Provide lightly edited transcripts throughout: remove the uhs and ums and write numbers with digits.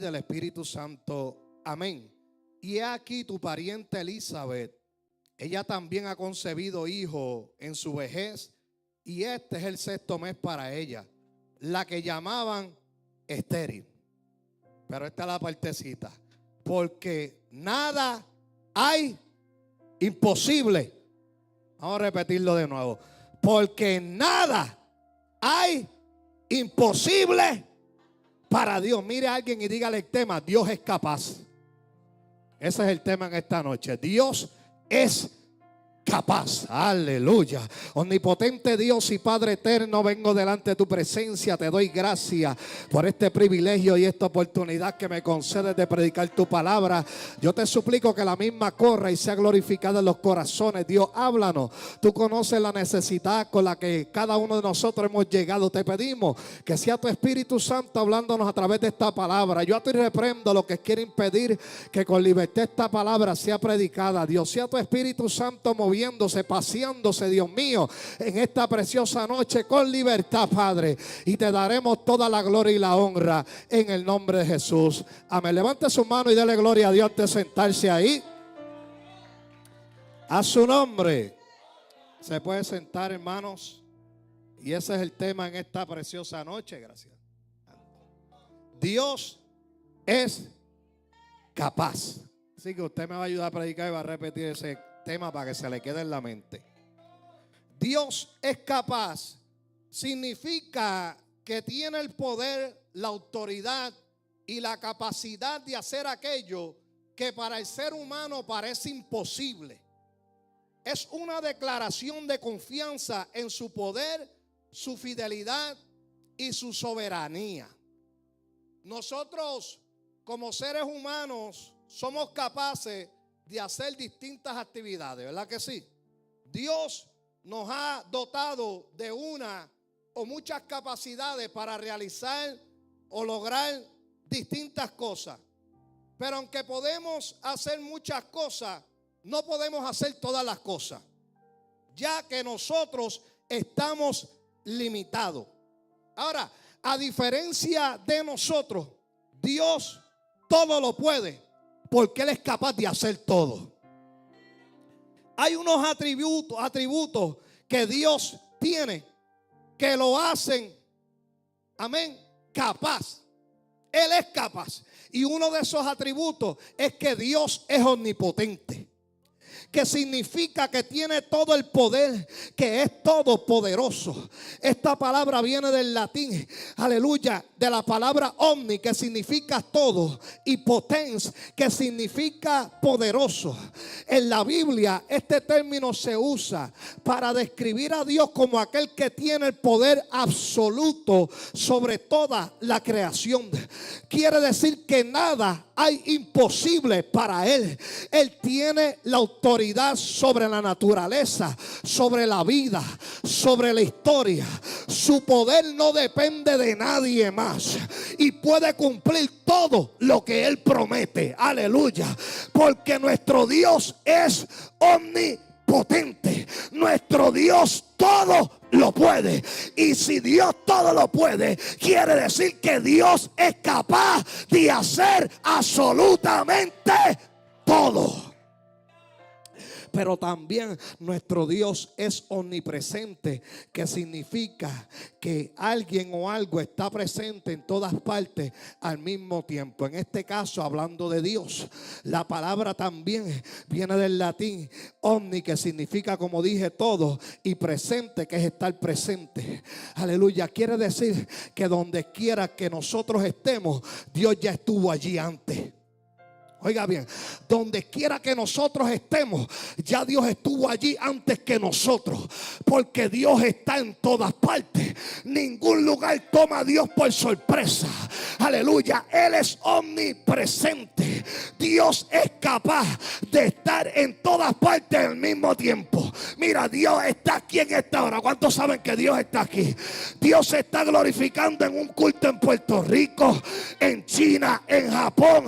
del Espíritu Santo. Amén. Y he aquí tu pariente Elizabeth, ella también ha concebido hijo en su vejez, y este es el 6º mes para ella, la que llamaban estéril. Pero esta es la partecita. Porque nada hay imposible. Vamos a repetirlo de nuevo. Porque nada hay imposible para Dios. Mire a alguien y dígale el tema: Dios es capaz. Ese es el tema en esta noche. Dios es capaz. Aleluya. Omnipotente Dios y Padre eterno, vengo delante de tu presencia. Te doy gracias por este privilegio y esta oportunidad que me concedes de predicar tu palabra. Yo te suplico que la misma corra y sea glorificada en los corazones. Dios, háblanos. Tú conoces la necesidad con la que cada uno de nosotros hemos llegado. Te pedimos que sea tu Espíritu Santo hablándonos a través de esta palabra. Yo a ti reprendo lo que quiere impedir que con libertad esta palabra sea predicada. Dios, sea tu Espíritu Santo moviéndose, paseándose, Dios mío, en esta preciosa noche con libertad, Padre, y te daremos toda la gloria y la honra en el nombre de Jesús. Amén. Levante su mano y dele gloria a Dios antes de sentarse ahí. A su nombre. Se puede sentar, hermanos, y ese es el tema en esta preciosa noche. Gracias. Dios es capaz. Así que usted me va a ayudar a predicar y va a repetir ese tema para que se le quede en la mente. Dios es capaz significa que tiene el poder, la autoridad y la capacidad de hacer aquello que para el ser humano parece imposible. Es una declaración de confianza en su poder, su fidelidad y su soberanía. Nosotros, como seres humanos, somos capaces de hacer distintas actividades, ¿verdad que sí? Dios nos ha dotado de una o muchas capacidades para realizar o lograr distintas cosas. Pero aunque podemos hacer muchas cosas, no podemos hacer todas las cosas, ya que nosotros estamos limitados. Ahora, a diferencia de nosotros, Dios todo lo puede, porque Él es capaz de hacer todo. Hay unos atributos que Dios tiene que lo hacen, amén, capaz. Él es capaz. Y uno de esos atributos es que Dios es omnipotente, que significa que tiene todo el poder, que es todopoderoso. Esta palabra viene del latín, aleluya, de la palabra omni, que significa todo, y potens, que significa poderoso. En la Biblia este término se usa para describir a Dios como aquel que tiene el poder absoluto sobre toda la creación. Quiere decir que nada hay imposible para Él. Él tiene la autoridad sobre la naturaleza, sobre la vida, sobre la historia. Su poder no depende de nadie más y puede cumplir todo lo que Él promete. Aleluya. Porque nuestro Dios es omnipotente. Nuestro Dios todo lo puede. Y si Dios todo lo puede, quiere decir que Dios es capaz de hacer absolutamente todo. Pero también nuestro Dios es omnipresente, que significa que alguien o algo está presente en todas partes al mismo tiempo. En este caso, hablando de Dios, la palabra también viene del latín omni, que significa, como dije, todo, y presente, que es estar presente. Aleluya. Quiere decir que donde quiera que nosotros estemos, Dios ya estuvo allí antes. Oiga bien, donde quiera que nosotros estemos, ya Dios estuvo allí antes que nosotros, porque Dios está en todas partes. Ningún lugar toma a Dios por sorpresa. Aleluya, Él es omnipresente. Dios es capaz de estar en todas partes al mismo tiempo. Mira, Dios está aquí en esta hora. ¿Cuántos saben que Dios está aquí? Dios se está glorificando en un culto en Puerto Rico, en China, en Japón,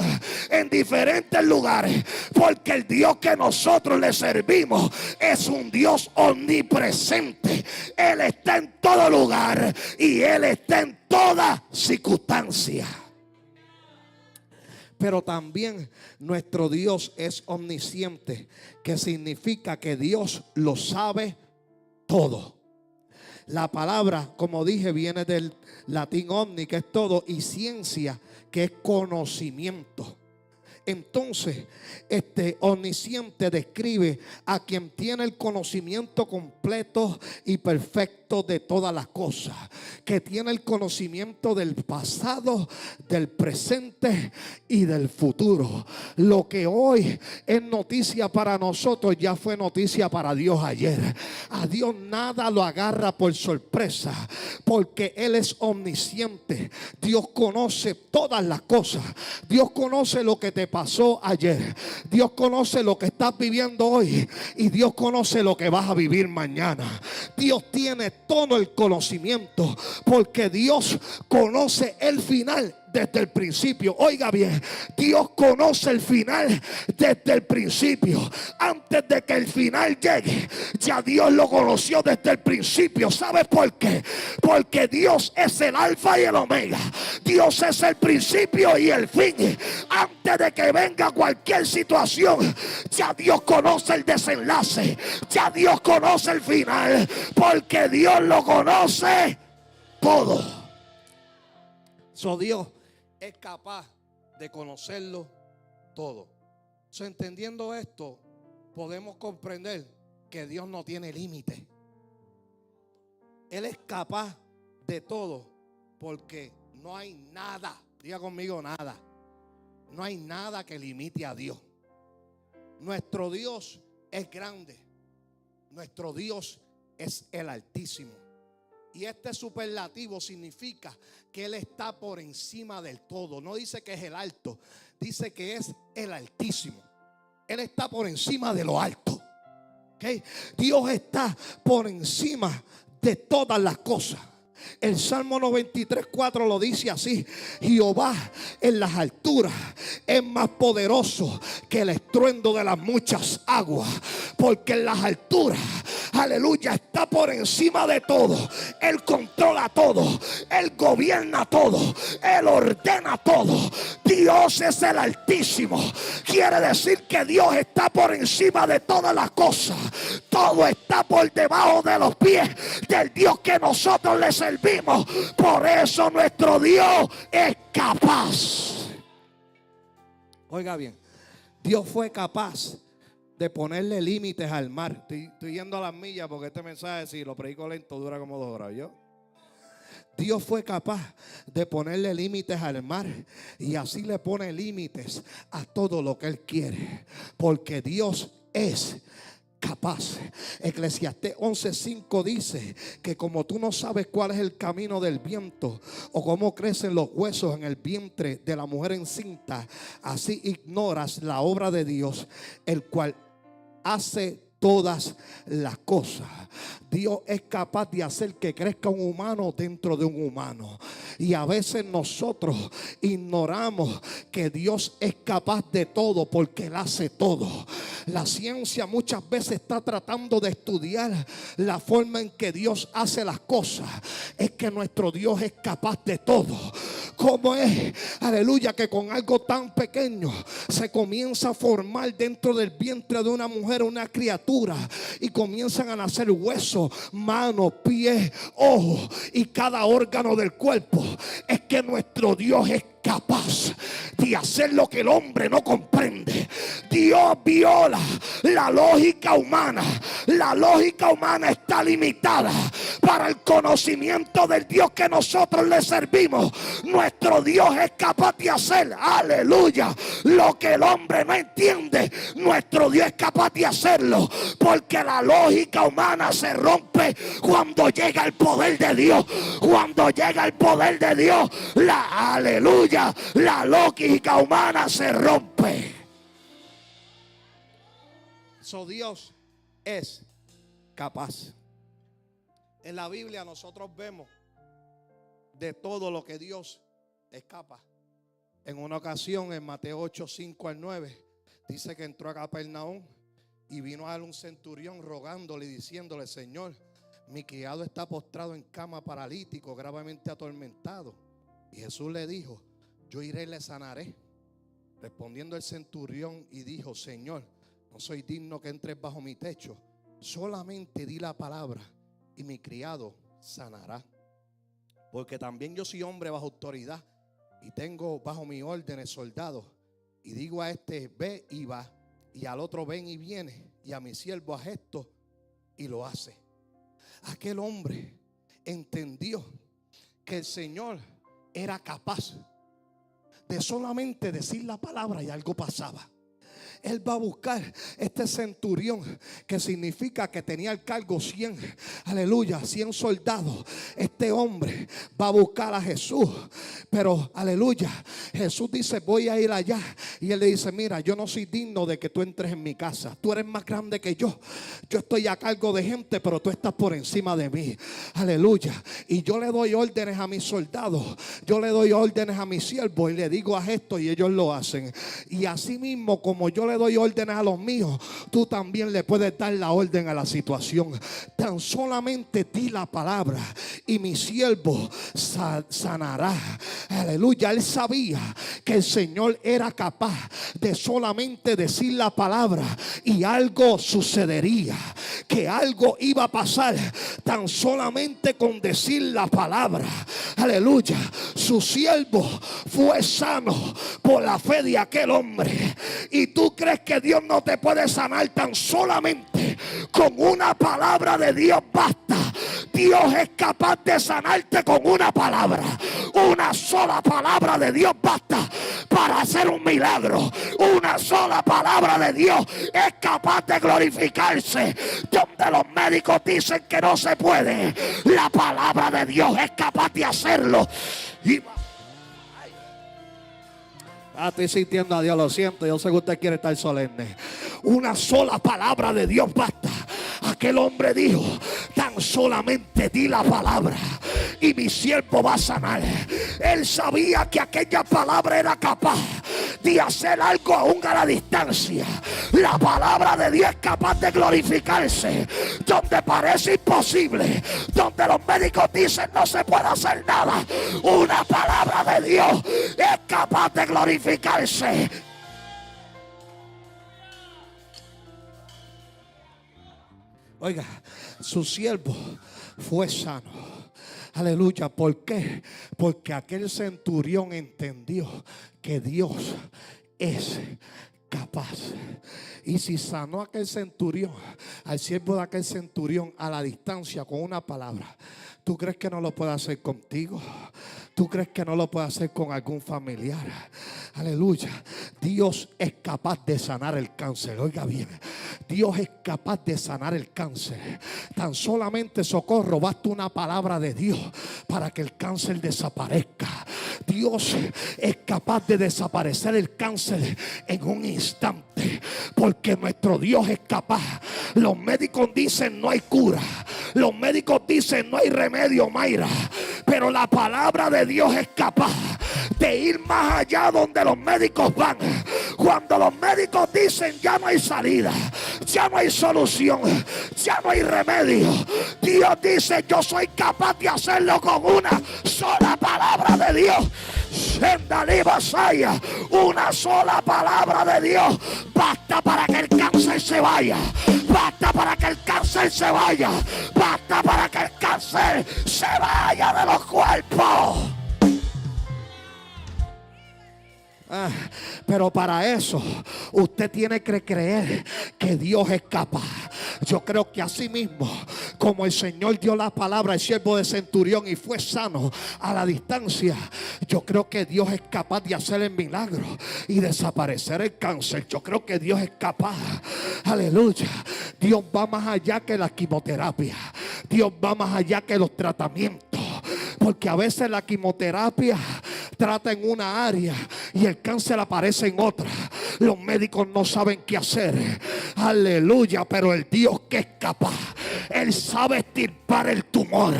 en diferentes lugares, porque el Dios que nosotros le servimos es un Dios omnipresente. Él está en todo lugar y Él está en toda circunstancia. Pero también nuestro Dios es omnisciente, que significa que Dios lo sabe todo. La palabra, como dije, viene del latín omni, que es todo, y ciencia, que es conocimiento. Entonces, omnisciente describe a quien tiene el conocimiento completo y perfecto de todas las cosas, que tiene el conocimiento del pasado, del presente y del futuro. Lo que hoy es noticia para nosotros ya fue noticia para Dios ayer. A Dios nada lo agarra por sorpresa, porque Él es omnisciente. Dios conoce todas las cosas. Dios conoce lo que te pasó ayer. Dios conoce lo que estás viviendo hoy, y Dios conoce lo que vas a vivir mañana. Dios tiene todo el conocimiento, porque Dios conoce el final desde el principio. Oiga bien, Dios conoce el final desde el principio. Antes de que el final llegue, ya Dios lo conoció desde el principio. ¿Sabes por qué? Porque Dios es el alfa y el omega. Dios es el principio y el fin. Antes de que venga cualquier situación, ya Dios conoce el desenlace. Ya Dios conoce el final, porque Dios lo conoce todo. Dios es capaz de conocerlo todo. Entendiendo esto, podemos comprender que Dios no tiene límite. Él es capaz de todo, porque no hay nada, diga conmigo, nada. No hay nada que limite a Dios. Nuestro Dios es grande. Nuestro Dios es el Altísimo. Y este superlativo significa que Él está por encima del todo. No dice que es el alto, dice que es el Altísimo. Él está por encima de lo alto. ¿Okay? Dios está por encima de todas las cosas. El Salmo 93:4 lo dice así: Jehová en las alturas es más poderoso que el estruendo de las muchas aguas. Porque en las alturas, aleluya, está por encima de todo. Él controla todo, Él gobierna todo, Él ordena todo. Dios es el Altísimo. Quiere decir que Dios está por encima de todas las cosas. Todo está por debajo de los pies del Dios que nosotros le servimos. Por eso nuestro Dios es capaz. Oiga bien, Dios fue capaz de ponerle límites al mar. Estoy yendo a las millas, porque este mensaje, si lo predico lento, dura como 2 horas. Dios fue capaz de ponerle límites al mar, y así le pone límites a todo lo que Él quiere, porque Dios es capaz. Eclesiastés 11:5 dice que como tú no sabes cuál es el camino del viento, o cómo crecen los huesos en el vientre de la mujer encinta, así ignoras la obra de Dios, el cual hace todas las cosas. Dios es capaz de hacer que crezca un humano dentro de un humano. Y a veces nosotros ignoramos que Dios es capaz de todo, porque Él hace todo. La ciencia muchas veces está tratando de estudiar la forma en que Dios hace las cosas. Es que nuestro Dios es capaz de todo. ¿Cómo es? Aleluya, que con algo tan pequeño se comienza a formar dentro del vientre de una mujer una criatura, y comienzan a nacer huesos, manos, pies, ojos y cada órgano del cuerpo. Es que nuestro Dios es capaz de hacer lo que el hombre no comprende. Dios viola la lógica humana. La lógica humana está limitada para el conocimiento del Dios que nosotros le servimos. Nuestro Dios es capaz de hacer, aleluya, lo que el hombre no entiende. Nuestro Dios es capaz de hacerlo, porque la lógica humana se rompe cuando llega el poder de Dios. Cuando llega el poder de Dios, aleluya, la lógica humana se rompe. Dios es capaz. En la Biblia nosotros vemos de todo lo que Dios es capaz. En una ocasión, en Mateo 8:5-9, dice que entró a Capernaum y vino a él un centurión rogándole y diciéndole: Señor, mi criado está postrado en cama, paralítico, gravemente atormentado. Y Jesús le dijo: yo iré y le sanaré. Respondiendo el centurión y dijo: Señor, no soy digno que entres bajo mi techo, solamente di la palabra y mi criado sanará. Porque también yo soy hombre bajo autoridad y tengo bajo mi órdenes soldados. Y digo a este: ve y va, y al otro: ven y viene, y a mi siervo: haz esto, y lo hace. Aquel hombre entendió que el Señor era capaz de solamente decir la palabra y algo pasaba. Él va a buscar este centurión, que significa que tenía al cargo 100, aleluya, 100 soldados. Este hombre va a buscar a Jesús, pero aleluya, Jesús dice: voy a ir allá. Y él le dice: mira, yo no soy digno de que tú entres en mi casa. Tú eres más grande que yo. Yo estoy a cargo de gente, pero tú estás por encima de mí. Aleluya. Y yo le doy órdenes a mis soldados, yo le doy órdenes a mis siervos y le digo: haz esto, y ellos lo hacen. Y así mismo, como yo le doy órdenes a los míos, tú también le puedes dar la orden a la situación. Tan solamente di la palabra y mi siervo sanará. Aleluya. Él sabía que el Señor era capaz de solamente decir la palabra y algo sucedería, que algo iba a pasar tan solamente con decir la palabra. Aleluya. Su siervo fue sano por la fe de aquel hombre. Y tú crees que Dios no te puede sanar tan solamente con una palabra de Dios. Basta. Dios es capaz de sanarte con una palabra. Una sola palabra de Dios basta para hacer un milagro. Una sola palabra de Dios es capaz de glorificarse donde los médicos dicen que no se puede. La palabra de Dios es capaz de hacerlo. Estoy sintiendo a Dios, lo siento. Yo sé que usted quiere estar solemne. Una sola palabra de Dios basta. Aquel hombre dijo: tan solamente di la palabra y mi siervo va a sanar. Él sabía que aquella palabra era capaz de hacer algo aún a la distancia. La palabra de Dios es capaz de glorificarse donde parece imposible, donde los médicos dicen no se puede hacer nada. Una palabra de Dios es capaz de glorificarse. Oiga, su siervo fue sano. Aleluya. ¿Por qué? Porque aquel centurión entendió que Dios es capaz. Y si sanó a aquel centurión, al siervo de aquel centurión a la distancia con una palabra, ¿tú crees que no lo puede hacer contigo? ¿Tú crees que no lo puede hacer con algún familiar? Aleluya. Dios es capaz de sanar el cáncer. Oiga bien, Dios es capaz de sanar el cáncer. Tan solamente, Socorro, basta una palabra de Dios para que el cáncer desaparezca. Dios es capaz de desaparecer el cáncer en un instante, porque nuestro Dios es capaz. Los médicos dicen no hay cura, los médicos dicen no hay remedio, Mayra, pero la palabra de Dios es capaz de ir más allá donde los médicos van. Cuando los médicos dicen ya no hay salida, ya no hay solución, ya no hay remedio, Dios dice yo soy capaz de hacerlo con una sola palabra de Dios. Una sola palabra de Dios basta para que el cáncer se vaya. Basta para que el cáncer se vaya. Basta para que el cáncer se vaya de los cuerpos. Pero para eso usted tiene que creer que Dios es capaz. Yo creo que así mismo como el Señor dio la palabra al siervo de centurión y fue sano a la distancia, yo creo que Dios es capaz de hacer el milagro y desaparecer el cáncer. Yo creo que Dios es capaz. Aleluya. Dios va más allá que la quimioterapia. Dios va más allá que los tratamientos. Porque a veces la quimioterapia trata en una área y el cáncer aparece en otra. Los médicos no saben qué hacer. Aleluya. Pero el Dios que es capaz, Él sabe extirpar el tumor,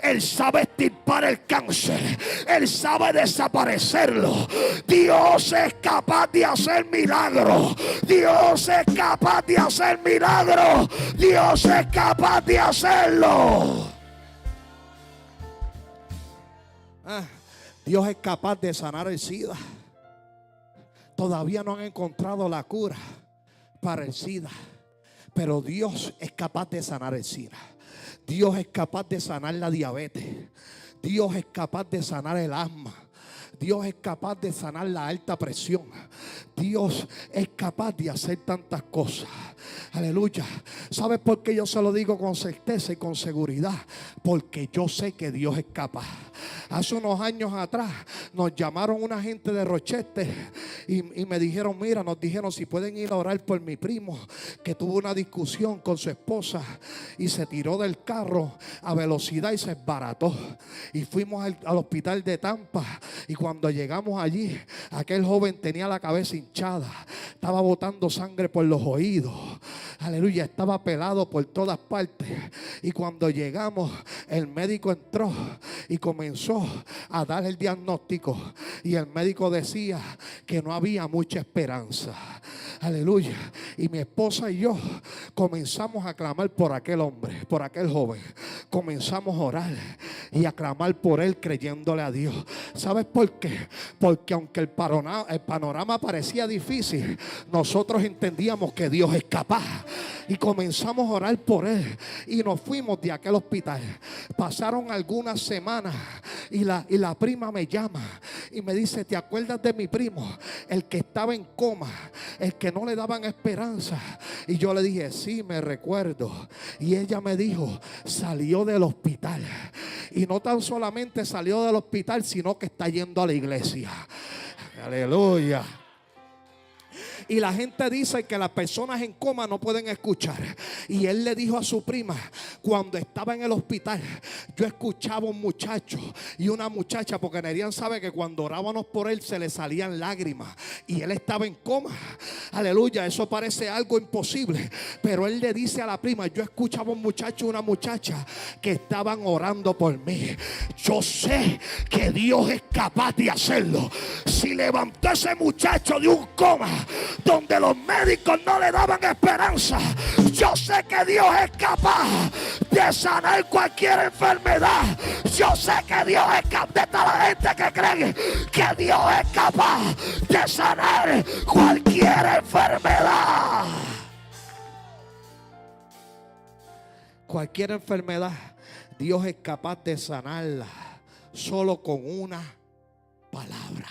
Él sabe extirpar el cáncer, Él sabe desaparecerlo. Dios es capaz de hacer milagros. Dios es capaz de hacer milagros. Dios es capaz de hacerlo. Dios es capaz de sanar el SIDA. todavía no han encontrado la cura para el SIDA, pero Dios es capaz de sanar el SIDA. Dios es capaz de sanar la diabetes. Dios es capaz de sanar el asma. Dios es capaz de sanar la alta presión. Dios es capaz de hacer tantas cosas. Aleluya. ¿Sabes por qué yo se lo digo con certeza y con seguridad? Porque yo sé que Dios es capaz. Hace unos años atrás nos llamaron una gente de Rochester y me dijeron, mira, nos dijeron si pueden ir a orar por mi primo que tuvo una discusión con su esposa y se tiró del carro a velocidad y se esbarató. Y fuimos al hospital de Tampa, y cuando llegamos allí, aquel joven tenía la cabeza hinchada, estaba botando sangre por los oídos, aleluya, estaba pelado por todas partes. Y cuando llegamos, el médico entró y comenzó a dar el diagnóstico, y el médico decía que no había mucha esperanza. Aleluya. Y mi esposa y yo comenzamos a clamar por aquel hombre, por aquel joven. Comenzamos a orar y a clamar por él, creyéndole a Dios. ¿Sabes por qué? Porque aunque el panorama parecía difícil, nosotros entendíamos que Dios es capaz. Y comenzamos a orar por él y nos fuimos de aquel hospital. Pasaron algunas semanas y la prima me llama y me dice, ¿te acuerdas de mi primo? El que estaba en coma, el que no le daban esperanza. Y yo le dije, sí, me recuerdo. Y ella me dijo, salió del hospital. Y no tan solamente salió del hospital, sino que está yendo a la iglesia. Aleluya. Y la gente dice que las personas en coma no pueden escuchar. Y él le dijo a su prima, cuando estaba en el hospital, yo escuchaba un muchacho y una muchacha, porque Nerian sabe que cuando orábamos por él se le salían lágrimas. Y él estaba en coma. Aleluya, eso parece algo imposible. Pero él le dice a la prima, yo escuchaba un muchacho y una muchacha que estaban orando por mí. Yo sé que Dios es capaz de hacerlo. Si levantó a ese muchacho de un coma donde los médicos no le daban esperanza, yo sé que Dios es capaz de sanar cualquier enfermedad. Yo sé que Dios es capaz, de toda la gente que cree que Dios es capaz de sanar cualquier enfermedad. Cualquier enfermedad, Dios es capaz de sanarla solo con una palabra.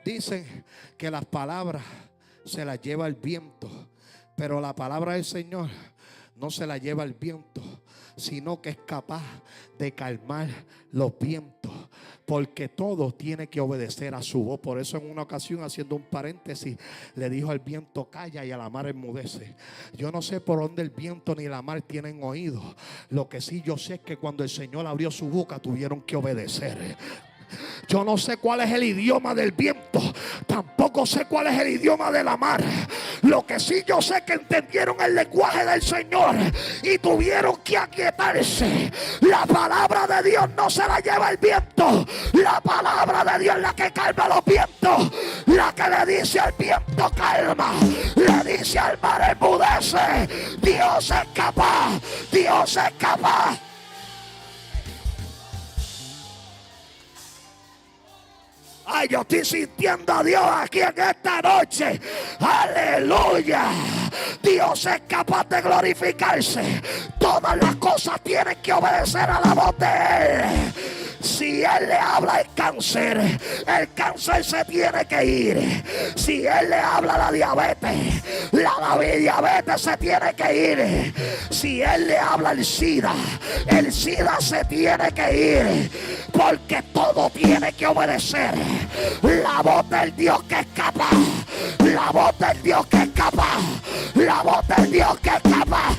Dicen que las palabras se las lleva el viento, pero la palabra del Señor no se la lleva el viento, sino que es capaz de calmar los vientos, porque todo tiene que obedecer a su voz. Por eso en una ocasión, haciendo un paréntesis, le dijo al viento calla y a la mar enmudece. Yo no sé por dónde el viento ni la mar tienen oído. Lo que sí yo sé es que cuando el Señor abrió su boca tuvieron que obedecer. Yo no sé cuál es el idioma del viento, tampoco sé cuál es el idioma de la mar. Lo que sí yo sé que entendieron el lenguaje del Señor y tuvieron que aquietarse. La palabra de Dios no se la lleva el viento. La palabra de Dios es la que calma los vientos, la que le dice al viento calma, le dice al mar enmudece. Dios es capaz, Dios es capaz. Ay, yo estoy sintiendo a Dios aquí en esta noche. Aleluya. Dios es capaz de glorificarse. Todas las cosas tienen que obedecer a la voz de Él. Si Él le habla el cáncer se tiene que ir. Si Él le habla la diabetes se tiene que ir. Si Él le habla el SIDA se tiene que ir. Porque todo tiene que obedecer la voz del Dios que es capaz. La voz del Dios que es capaz. La voz del Dios que es capaz.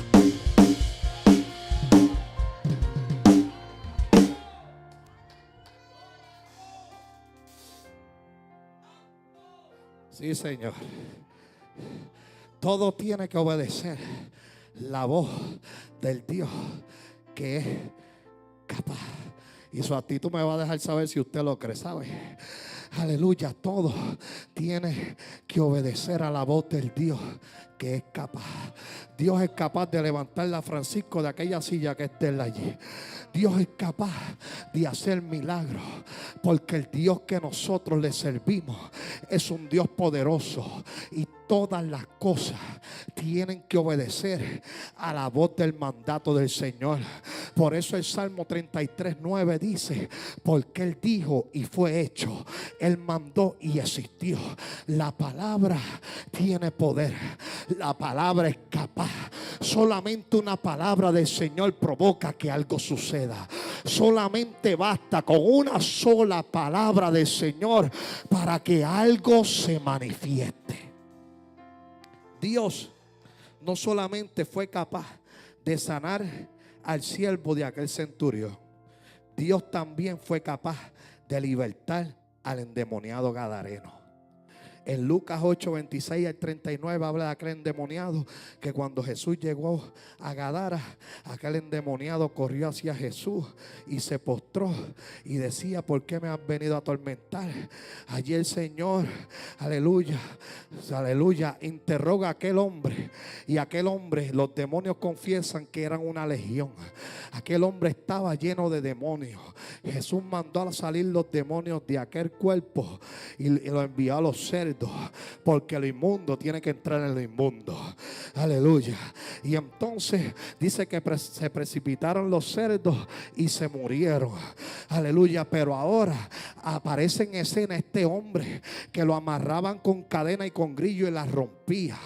Sí, Señor. Todo tiene que obedecer la voz del Dios que es capaz. Y su actitud me va a dejar saber si usted lo cree, ¿sabe? Aleluya, todo tiene que obedecer a la voz del Dios que es capaz. Dios es capaz de levantar a Francisco de aquella silla que esté allí. Dios es capaz de hacer milagros, porque el Dios que nosotros le servimos es un Dios poderoso, y todas las cosas tienen que obedecer a la voz del mandato del Señor. Por eso el Salmo 33:9 dice: porque Él dijo y fue hecho, Él mandó y existió. La palabra tiene poder, la palabra es capaz. Solamente una palabra del Señor provoca que algo suceda. Solamente basta con una sola palabra del Señor para que algo se manifieste. Dios no solamente fue capaz de sanar al siervo de aquel centurión, Dios también fue capaz de libertar al endemoniado gadareno. En Lucas 8:26 al 39 habla de aquel endemoniado que cuando Jesús llegó a Gadara, aquel endemoniado corrió hacia Jesús y se postró y decía: ¿por qué me has venido a atormentar? Allí el Señor, aleluya, aleluya, interroga a aquel hombre, y aquel hombre, los demonios confiesan que eran una legión. Aquel hombre estaba lleno de demonios. Jesús mandó a salir los demonios de aquel cuerpo y lo envió a los cerdos, porque lo inmundo tiene que entrar en lo inmundo. Aleluya. Y entonces dice que se precipitaron los cerdos y se murieron. Aleluya. Pero ahora aparece en escena este hombre que lo amarraban con cadena y con grillo y las rompía.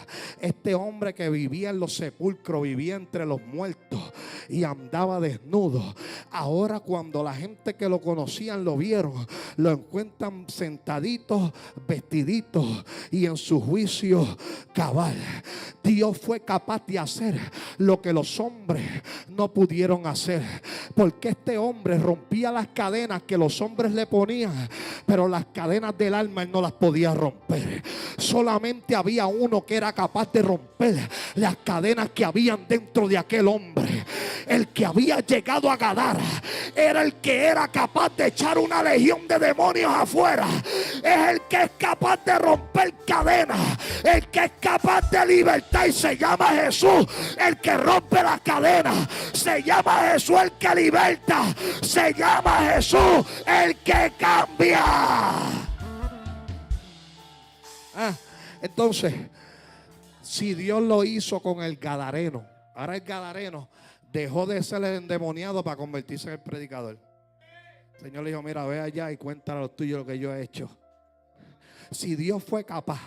Este hombre que vivía en los sepulcros, vivía entre los muertos y andaba desnudo. Ahora, cuando la gente que lo conocían lo vieron, lo encuentran sentadito, vestidito y en su juicio cabal. Dios fue capaz de hacer lo que los hombres no pudieron hacer, porque este hombre rompía las cadenas que los hombres le ponían, pero las cadenas del alma él no las podía romper. Solamente había uno que era capaz de romper las cadenas que habían dentro de aquel hombre. El que había llegado a Gadara era el que era capaz de echar una legión de demonios afuera. Es el que es capaz de romper cadenas, el que es capaz de libertar, y se llama Jesús. El que rompe las cadenas se llama Jesús. El que liberta se llama Jesús. El que cambia. Entonces, si Dios lo hizo con el gadareno, ahora el gadareno dejó de ser el endemoniado para convertirse en el predicador. El Señor le dijo: mira, ve allá y cuéntale a los tuyos lo que yo he hecho. Si Dios fue capaz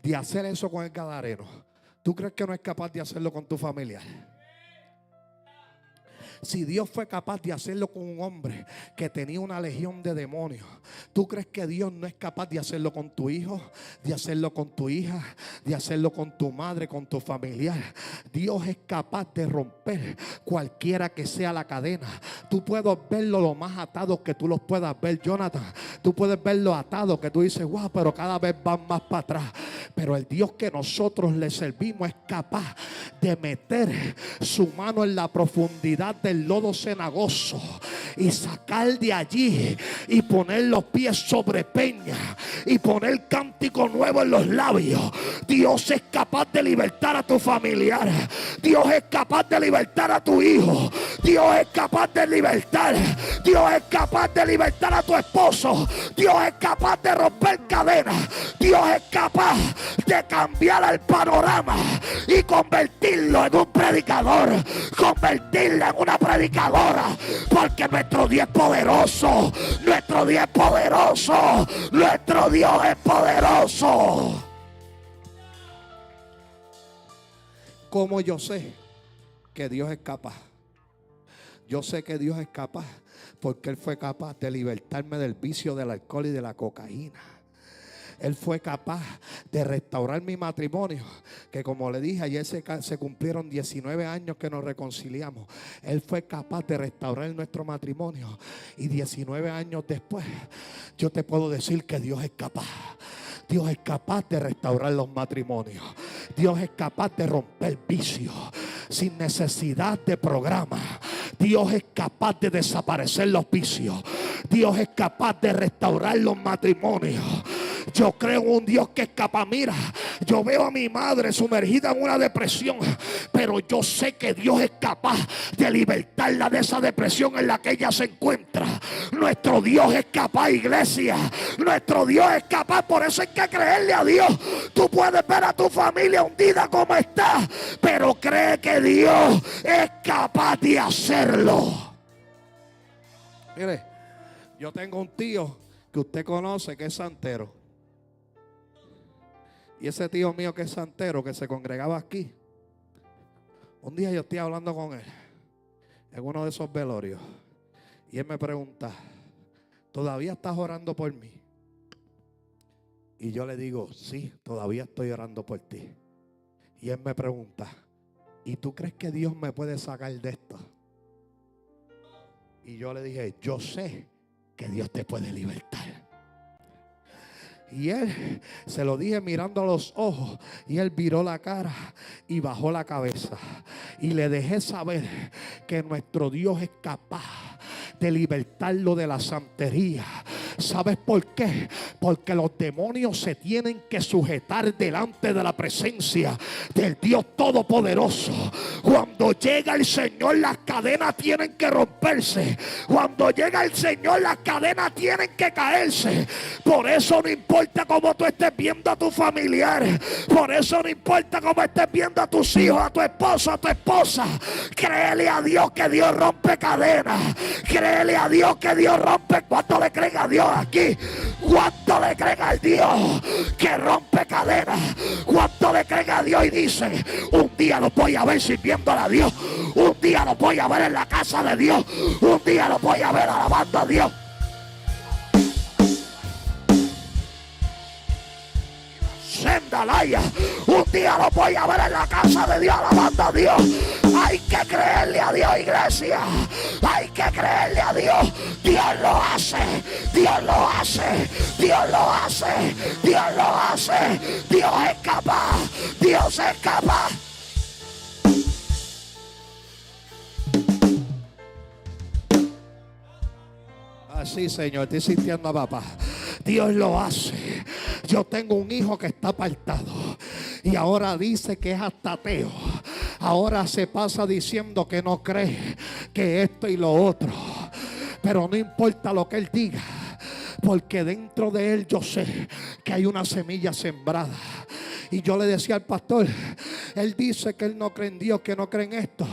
de hacer eso con el gadareno, ¿tú crees que no es capaz de hacerlo con tu familiar? Si Dios fue capaz de hacerlo con un hombre que tenía una legión de demonios, ¿tú crees que Dios no es capaz de hacerlo con tu hijo, de hacerlo con tu hija, de hacerlo con tu madre, con tu familiar? Dios es capaz de romper cualquiera que sea la cadena. Tú puedes verlo lo más atado que tú los puedas ver, Jonathan. Tú puedes verlo atado que tú dices: wow, pero cada vez van más para atrás. Pero el Dios que nosotros le servimos es capaz de meter su mano en la profundidad del lodo cenagoso y sacar de allí y poner los pies sobre peña y poner cántico nuevo en los labios. Dios es capaz de libertar a tu familiar. Dios es capaz de libertar a tu hijo. Dios es capaz de libertar. Dios es capaz de libertar a tu esposo. Dios es capaz de romper cadenas. Dios es capaz de cambiar el panorama y convertirlo en un predicador, convertirla en una predicadora, porque nuestro Dios es poderoso, nuestro Dios es poderoso, nuestro Dios es poderoso. ¿Cómo yo sé que Dios es capaz? Yo sé que Dios es capaz porque Él fue capaz de libertarme del vicio del alcohol y de la cocaína. Él fue capaz de restaurar mi matrimonio, que como le dije, ayer se cumplieron 19 años que nos reconciliamos. Él fue capaz de restaurar nuestro matrimonio, y 19 años después yo te puedo decir que Dios es capaz. Dios es capaz de restaurar los matrimonios. Dios es capaz de romper vicios sin necesidad de programa. Dios es capaz de desaparecer los vicios. Dios es capaz de restaurar los matrimonios. Yo creo en un Dios que es capaz, mira, Yo veo a mi madre sumergida en una depresión, pero yo sé que Dios es capaz de libertarla de esa depresión en la que ella se encuentra. Nuestro Dios es capaz, iglesia. Nuestro Dios es capaz. Por eso hay que creerle a Dios. Tú puedes ver a tu familia hundida como está, pero cree que Dios es capaz de hacerlo. Mire, yo tengo un tío que usted conoce que es santero. Y ese tío mío que es santero, que se congregaba aquí, un día yo estoy hablando con él en uno de esos velorios, y él me pregunta: ¿todavía estás orando por mí? Y yo le digo: sí, todavía estoy orando por ti. Y él me pregunta: ¿y tú crees que Dios me puede sacar de esto? Y yo le dije: yo sé que Dios te puede libertar. Y él se lo dije mirando a los ojos, y él viró la cara y bajó la cabeza. Y le dejé saber que nuestro Dios es capaz de libertarlo de la santería. ¿Sabes por qué? Porque los demonios se tienen que sujetar delante de la presencia del Dios Todopoderoso. Cuando llega el Señor, las cadenas tienen que romperse. Cuando llega el Señor, las cadenas tienen que caerse. Por eso no importa cómo tú estés viendo a tu familiar. Por eso no importa cómo estés viendo a tus hijos, a tu esposo, a tu esposa. Créele a Dios que Dios rompe cadenas. Créele a Dios que Dios rompe. ¿Cuánto le creen a Dios aquí? ¿Cuánto le creen al Dios que rompe cadenas? ¿Cuánto le creen a Dios y dicen: un día lo voy a ver sirviéndole a Dios, un día lo voy a ver en la casa de Dios, un día lo voy a ver alabando a Dios? Sendalaya, un día lo voy a ver en la casa de Dios alabando a Dios. Hay que creerle a Dios, iglesia. Hay que creerle a Dios. Dios lo hace, Dios lo hace, Dios lo hace, Dios lo hace. Dios es capaz, Dios es capaz. Así, Señor, estoy sintiendo a papá. Dios lo hace. Yo tengo un hijo que está apartado y ahora dice que es hasta ateo. Ahora se pasa diciendo que no cree, que esto y lo otro. Pero no importa lo que él diga, porque dentro de él yo sé que hay una semilla sembrada. Y yo le decía al pastor, él dice que él no cree en Dios, que no cree en esto,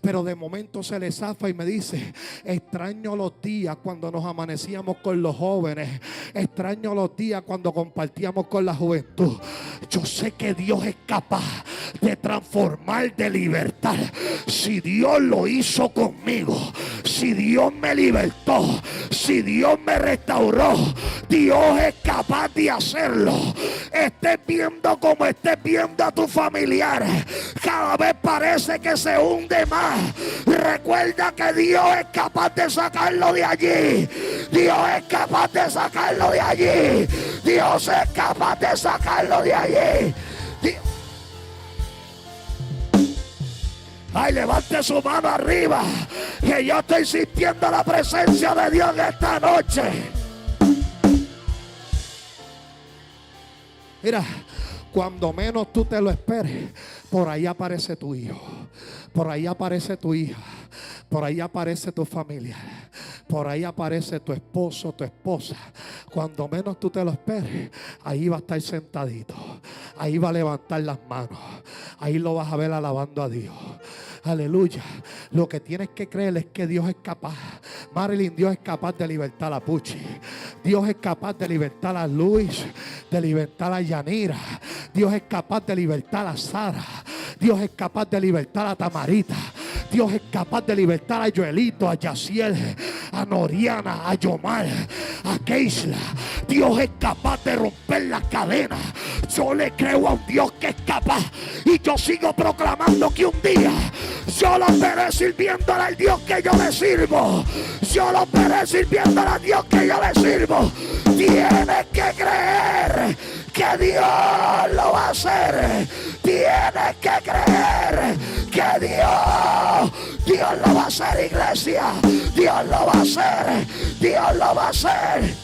pero de momento se le zafa y me dice: extraño los días cuando nos amanecíamos con los jóvenes, extraño los días cuando compartíamos con la juventud. Yo sé que Dios es capaz de transformar, de libertar. Si Dios lo hizo conmigo, si Dios me libertó, si Dios me restauró, Dios es capaz de hacerlo. Estés viendo como estés viendo a tu familiar, cada vez parece que se hunde más. Recuerda que Dios es capaz de sacarlo de allí. Dios es capaz de sacarlo de allí. Dios es capaz de sacarlo de allí. Ay, levante su mano arriba, que yo estoy sintiendo la presencia de Dios en esta noche. Mira, cuando menos tú te lo esperes, por ahí aparece tu hijo, por ahí aparece tu hija, por ahí aparece tu familia, por ahí aparece tu esposo, tu esposa. Cuando menos tú te lo esperes, ahí va a estar sentadito, ahí va a levantar las manos, ahí lo vas a ver alabando a Dios. Aleluya. Lo que tienes que creer es que Dios es capaz. Marilyn, Dios es capaz de libertar a Puchi. Dios es capaz de libertar a Luis, de libertar a Yanira. Dios es capaz de libertar a Sara. Dios es capaz de libertar a Tamarita. Dios es capaz de libertar a Joelito, a Yaciel, a Noriana, a Yomar, a Keisla. Dios es capaz de romper las cadenas. Yo le creo a un Dios que es capaz. Y yo sigo proclamando que un día yo lo veré sirviéndole al Dios que yo le sirvo. Yo lo veré sirviéndole al Dios que yo le sirvo. Tienes que creer que Dios lo va a hacer. Tienes que creer que Dios lo va a hacer, iglesia. Dios lo va a hacer. Dios lo va a hacer.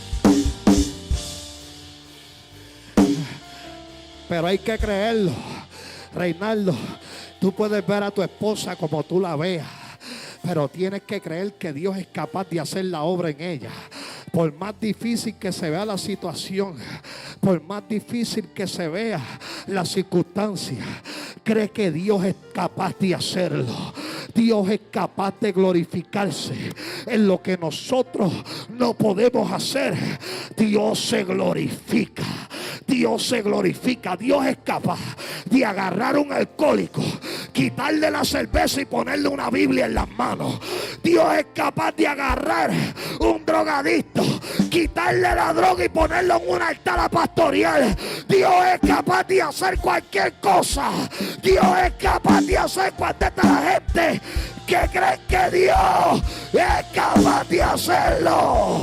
Pero hay que creerlo. Reinaldo, tú puedes ver a tu esposa como tú la veas, pero tienes que creer que Dios es capaz de hacer la obra en ella. Por más difícil que se vea la situación, por más difícil que se vea la circunstancia, cree que Dios es capaz de hacerlo. Dios es capaz de glorificarse en lo que nosotros no podemos hacer. Dios se glorifica. Dios se glorifica. Dios es capaz de agarrar a un alcohólico, quitarle la cerveza y ponerle una Biblia en las manos. Dios es capaz de agarrar un drogadicto, quitarle la droga y ponerlo en un altar pastoral. Dios es capaz de hacer cualquier cosa. Dios es capaz de hacer cuando está la gente que cree que Dios es capaz de hacerlo.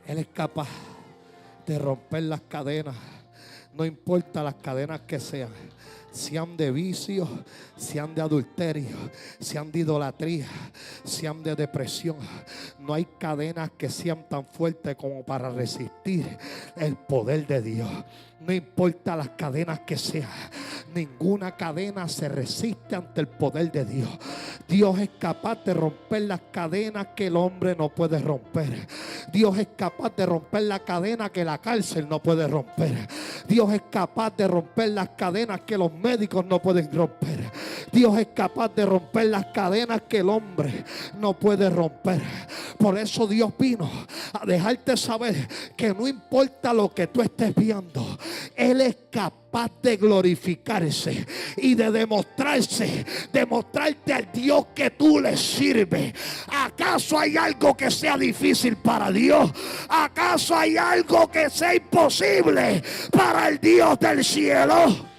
Él es capaz de romper las cadenas, no importa las cadenas que sean, sean de vicio, sean de adulterio, sean de idolatría, sean de depresión. No hay cadenas que sean tan fuertes como para resistir el poder de Dios. No importa las cadenas que sean, ninguna cadena se resiste ante el poder de Dios. Dios es capaz de romper las cadenas que el hombre no puede romper. Dios es capaz de romper la cadena que la cárcel no puede romper. Dios es capaz de romper las cadenas que los médicos no pueden romper. Dios es capaz de romper las cadenas que el hombre no puede romper. Por eso Dios vino a dejarte saber que no importa lo que tú estés viendo, Él es capaz de glorificarse y de demostrarte al Dios que tú le sirves. ¿Acaso hay algo que sea difícil para Dios? ¿Acaso hay algo que sea imposible para el Dios del cielo?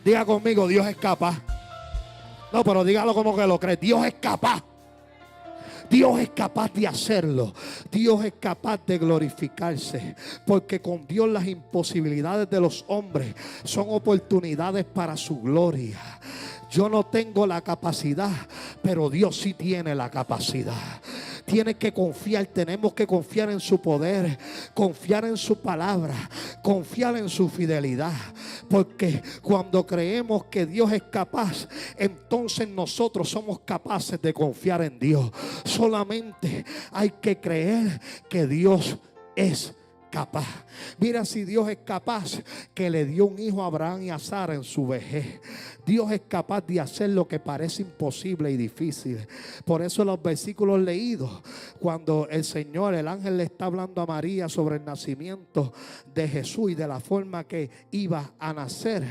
Diga conmigo, Dios es capaz. No, pero dígalo como que lo cree. Dios es capaz. Dios es capaz de hacerlo. Dios es capaz de glorificarse. Porque con Dios las imposibilidades de los hombres son oportunidades para su gloria. Yo no tengo la capacidad, pero Dios sí tiene la capacidad. Tienes que confiar, tenemos que confiar en su poder, confiar en su palabra, confiar en su fidelidad. Porque cuando creemos que Dios es capaz, entonces nosotros somos capaces de confiar en Dios. Solamente hay que creer que Dios es capaz. Mira, si Dios es capaz que le dio un hijo a Abraham y a Sara en su vejez, Dios es capaz de hacer lo que parece imposible y difícil. Por eso los versículos leídos, cuando el Señor, el ángel le está hablando a María sobre el nacimiento de Jesús y de la forma que iba a nacer,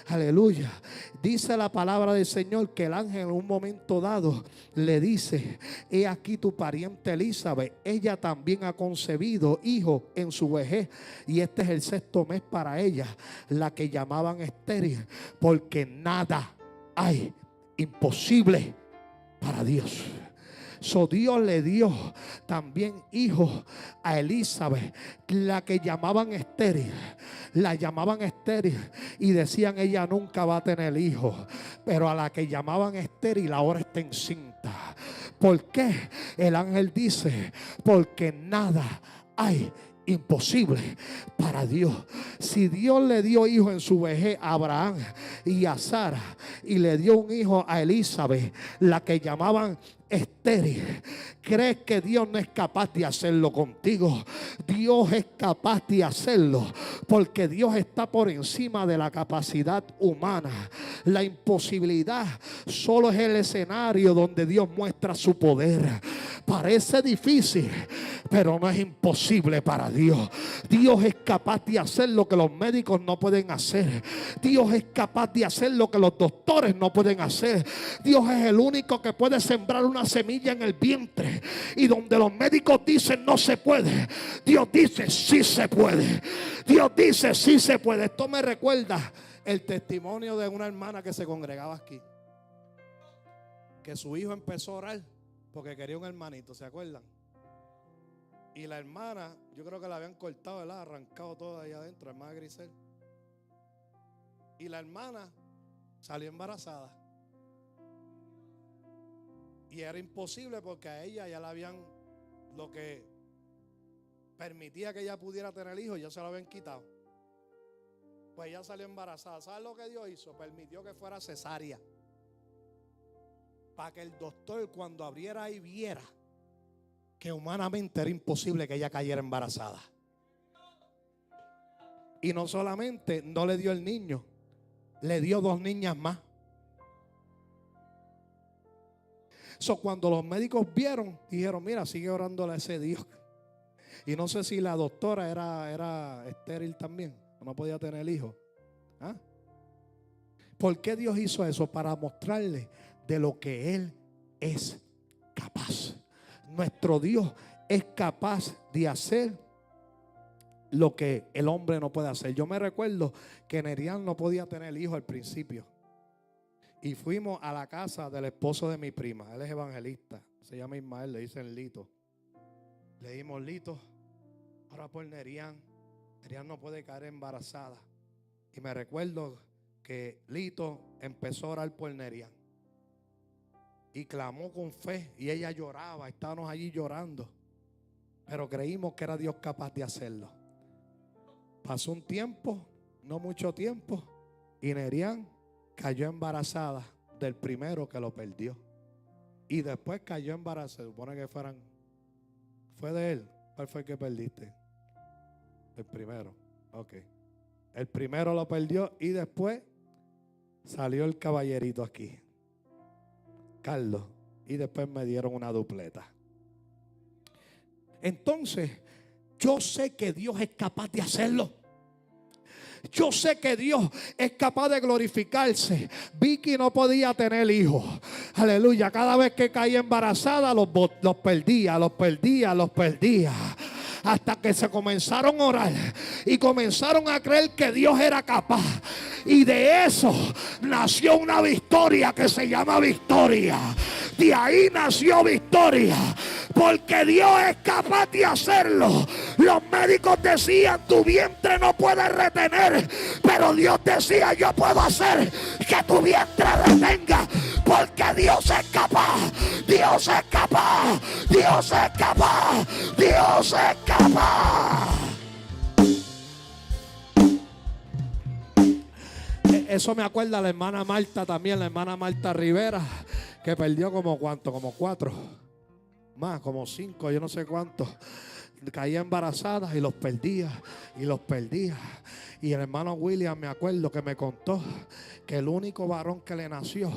aleluya, dice la palabra del Señor que el ángel en un momento dado le dice: he aquí tu pariente Elizabeth, ella también ha concebido hijo en su vejez, y este es el 6º mes para ella, la que llamaban estéril, porque nada hay imposible para Dios. Dios le dio también hijos a Elizabeth, la que llamaban estéril. La llamaban estéril y decían: ella nunca va a tener hijos. Pero a la que llamaban estéril ahora está encinta. ¿Por qué? El ángel dice: porque nada hay imposible para Dios. Si Dios le dio hijo en su vejez a Abraham y a Sara, y le dio un hijo a Elizabeth, la que llamaban estéril, ¿crees que Dios no es capaz de hacerlo contigo? Dios es capaz de hacerlo, porque Dios está por encima de la capacidad humana. La imposibilidad solo es el escenario donde Dios muestra su poder. Parece difícil, pero no es imposible para Dios. Dios es capaz de hacer lo que los médicos no pueden hacer. Dios es capaz de hacer lo que los doctores no pueden hacer. Dios es el único que puede sembrar una semilla en el vientre, y donde los médicos dicen no se puede, Dios dice sí se puede. Dios dice sí se puede. Esto me recuerda el testimonio de una hermana que se congregaba aquí, que su hijo empezó a orar porque quería un hermanito, ¿se acuerdan? Y la hermana, yo creo que la habían cortado, ¿verdad? Arrancado todo ahí adentro, la hermana Grisel. Y la hermana salió embarazada. Y Y era imposible porque a ella ya la habían, lo que permitía que ella pudiera tener hijos, ya se lo habían quitado. Pues ella salió embarazada. ¿Sabes lo que Dios hizo? Permitió que fuera cesárea, para que el doctor, cuando abriera ahí, viera que humanamente era imposible que ella cayera embarazada. Y no solamente no le dio el niño, le dio 2 niñas más. Cuando los médicos vieron, dijeron: mira, sigue orándole a ese Dios. Y no sé si la doctora era estéril también, no podía tener hijos. ¿Ah? ¿Por qué Dios hizo eso? Para mostrarle de lo que Él es capaz. Nuestro Dios es capaz de hacer lo que el hombre no puede hacer. Yo me recuerdo que Nerian no podía tener hijos al principio. Y fuimos a la casa del esposo de mi prima. Él es evangelista, se llama Ismael, le dicen Lito. Le dimos: Lito, ahora por Nerian. Nerian no puede caer embarazada. Y me recuerdo que Lito empezó a orar por Nerian. Y clamó con fe. Y ella lloraba, estábamos allí llorando. Pero creímos que era Dios capaz de hacerlo. Pasó un tiempo, no mucho tiempo, y Nerian cayó embarazada del primero que lo perdió. Y después cayó embarazada. Se supone que fue de él. ¿Cuál fue el que perdiste? El primero. Ok. El primero lo perdió y después salió el caballerito aquí, Carlos. Y después me dieron una dupleta. Entonces, yo sé que Dios es capaz de hacerlo. Yo sé que Dios es capaz de glorificarse. Vicky no podía tener hijos. Aleluya. Cada vez que caía embarazada los perdía. Hasta que se comenzaron a orar y comenzaron a creer que Dios era capaz. Y de eso nació una victoria que se llama victoria. De ahí nació victoria, porque Dios es capaz de hacerlo. Los médicos decían: tu vientre no puede retener, pero Dios decía: yo puedo hacer que tu vientre retenga, porque Dios es capaz. Dios es capaz. Dios es capaz. Dios es capaz. Eso me acuerda a la hermana Marta también, la hermana Marta Rivera, que perdió como 4 más, como 5, yo no sé cuántos. Caía embarazada y los perdía. Y el hermano William, me acuerdo que me contó que el único varón que le nació,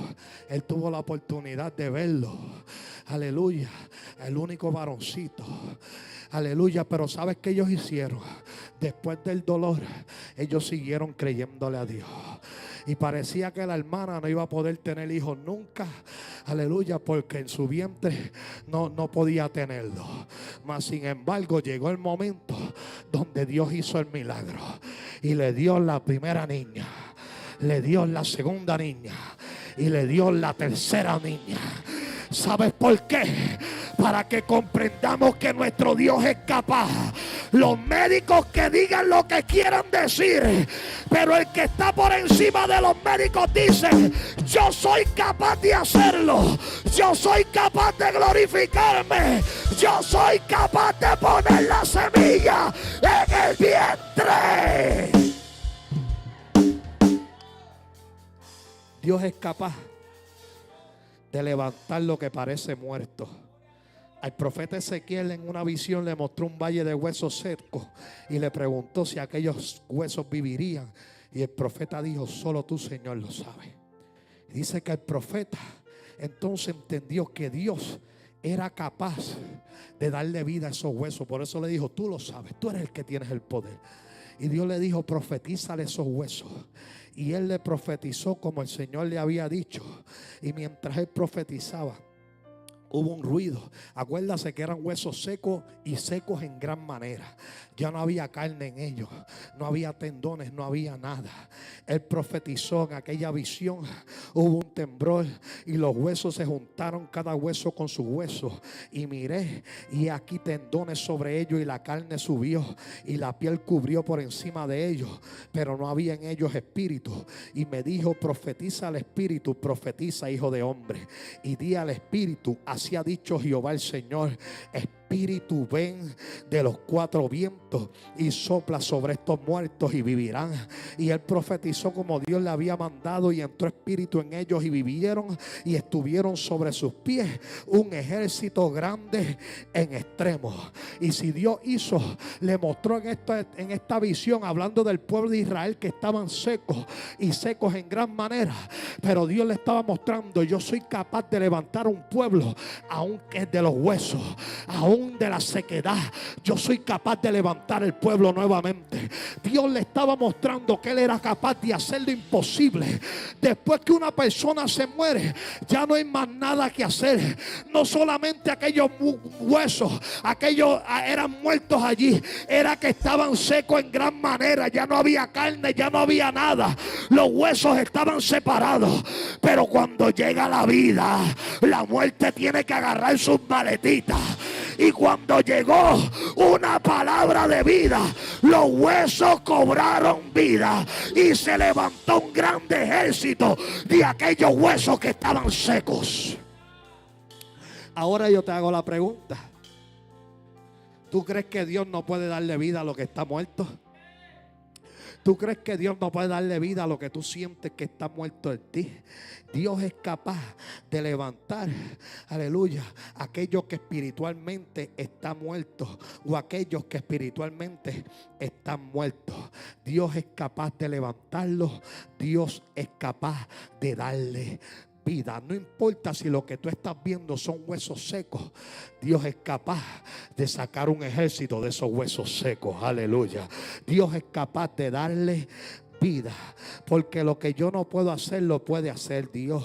él tuvo la oportunidad de verlo. Aleluya. El único varoncito. Aleluya. Pero ¿sabes qué ellos hicieron? Después del dolor, ellos siguieron creyéndole a Dios. Y parecía que la hermana no iba a poder tener hijos nunca. Aleluya, porque en su vientre no podía tenerlo. Mas sin embargo llegó el momento donde Dios hizo el milagro. Y le dio la primera niña, le dio la segunda niña y le dio la tercera niña. ¿Sabes por qué? Para que comprendamos que nuestro Dios es capaz. Los médicos que digan lo que quieran decir, pero el que está por encima de los médicos dice: yo soy capaz de hacerlo. Yo soy capaz de glorificarme. Yo soy capaz de poner la semilla en el vientre. Dios es capaz de levantar lo que parece muerto. Al profeta Ezequiel en una visión le mostró un valle de huesos secos y le preguntó si aquellos huesos vivirían. Y el profeta dijo: solo tú, Señor, lo sabes. Y dice que el profeta entonces entendió que Dios era capaz de darle vida a esos huesos. Por eso le dijo: tú lo sabes, tú eres el que tienes el poder. Y Dios le dijo: profetízale esos huesos. Y él le profetizó como el Señor le había dicho. Y mientras él profetizaba, hubo un ruido. Acuérdase que eran huesos secos y secos en gran manera. Ya no había carne en ellos, no había tendones, no había nada. Él profetizó en aquella visión. Hubo un temblor y los huesos se juntaron, cada hueso con su hueso. Y miré, y aquí tendones sobre ellos, y la carne subió y la piel cubrió por encima de ellos, pero no había en ellos espíritu. Y me dijo: profetiza al espíritu, profetiza, hijo de hombre, y di al espíritu: así ha dicho Jehová el Señor, espíritu, ven de los cuatro vientos y sopla sobre estos muertos y vivirán. Y él profetizó como Dios le había mandado, y entró espíritu en ellos y vivieron, y estuvieron sobre sus pies un ejército grande en extremo. Y si Dios hizo, le mostró en esta visión, hablando del pueblo de Israel, que estaban secos y secos en gran manera, pero Dios le estaba mostrando: yo soy capaz de levantar un pueblo, aunque es de los huesos, aún de la sequedad, yo soy capaz de levantar el pueblo nuevamente. Dios le estaba mostrando que él era capaz de hacer lo imposible. Después que una persona se muere, ya no hay más nada que hacer. No solamente aquellos huesos, aquellos eran muertos allí, era que estaban secos en gran manera. Ya no había carne, ya no había nada. Los huesos estaban separados. Pero cuando llega la vida, la muerte tiene que agarrar sus maletitas. Y cuando llegó una palabra de vida, los huesos cobraron vida, y se levantó un grande ejército de aquellos huesos que estaban secos. Ahora yo te hago la pregunta: ¿tú crees que Dios no puede darle vida a lo que está muerto? ¿Tú crees que Dios no puede darle vida a lo que tú sientes que está muerto en ti? Dios es capaz de levantar, aleluya, aquellos que espiritualmente están muertos, o aquellos que espiritualmente están muertos. Dios es capaz de levantarlos. Dios es capaz de darle vida. No importa si lo que tú estás viendo son huesos secos, Dios es capaz de sacar un ejército de esos huesos secos. Aleluya. Dios es capaz de darle vida, porque lo que yo no puedo hacer lo puede hacer Dios.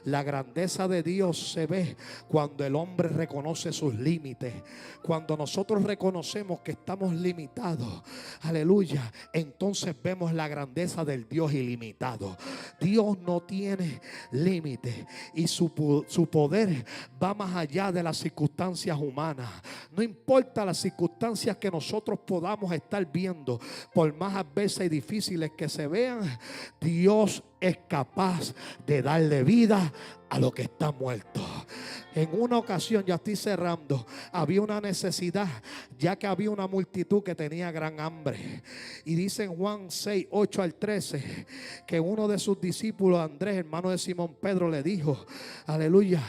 La grandeza de Dios se ve cuando el hombre reconoce sus límites. Cuando nosotros reconocemos que estamos limitados, aleluya, entonces vemos la grandeza del Dios ilimitado. Dios no tiene límites, y su poder va más allá de las circunstancias humanas. No importa las circunstancias que nosotros podamos estar viendo, por más adversas y difíciles que se vean, Dios es capaz de darle vida a lo que está muerto. En una ocasión, ya estoy cerrando, había una necesidad, ya que había una multitud que tenía gran hambre. Y dice en Juan 6, 8 al 13, que uno de sus discípulos, Andrés, hermano de Simón Pedro, le dijo, aleluya,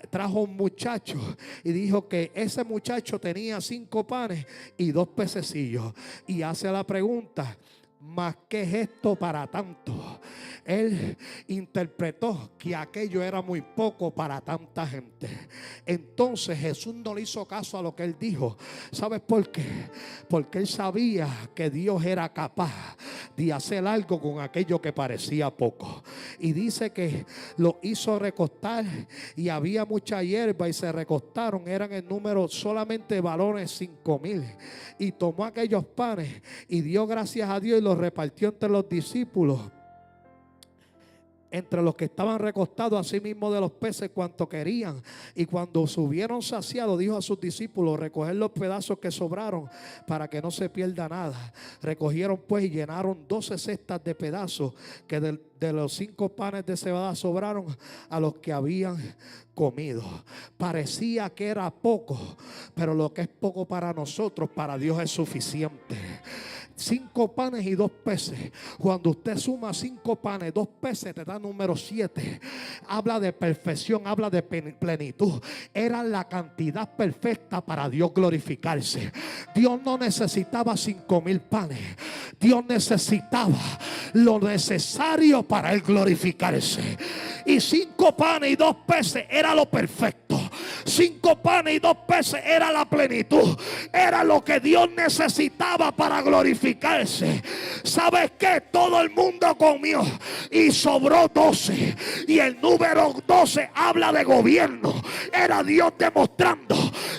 trajo un muchacho y dijo que ese muchacho tenía 5 panes y 2 pececillos. Y hace la pregunta: ¿mas qué es esto para tanto? Él interpretó que aquello era muy poco para tanta gente. Entonces Jesús no le hizo caso a lo que él dijo. ¿Sabes por qué? Porque él sabía que Dios era capaz de hacer algo con aquello que parecía poco. Y dice que lo hizo recostar, y había mucha hierba y se recostaron. Eran en número solamente varones 5,000. Y tomó aquellos panes y dio gracias a Dios y los repartió entre los discípulos, entre los que estaban recostados, asimismo de los peces cuanto querían. Y cuando se hubieron saciado, dijo a sus discípulos: recoger los pedazos que sobraron, para que no se pierda nada. Recogieron pues y llenaron 12 cestas de pedazos que de los 5 panes de cebada sobraron a los que habían comido. Parecía que era poco, pero lo que es poco para nosotros, para Dios es suficiente. 5 panes y 2 peces. Cuando usted suma 5 panes, 2 peces, te da número 7. Habla de perfección, habla de plenitud. Era la cantidad perfecta para Dios glorificarse. Dios no necesitaba 5,000 panes. Dios necesitaba lo necesario para él glorificarse. Y 5 panes y 2 peces era lo perfecto. 5 panes y 2 peces era la plenitud. Era lo que Dios necesitaba para glorificarse. ¿Sabes qué? Todo el mundo comió y sobró 12. Y el número 12 habla de gobierno. Era Dios demostrando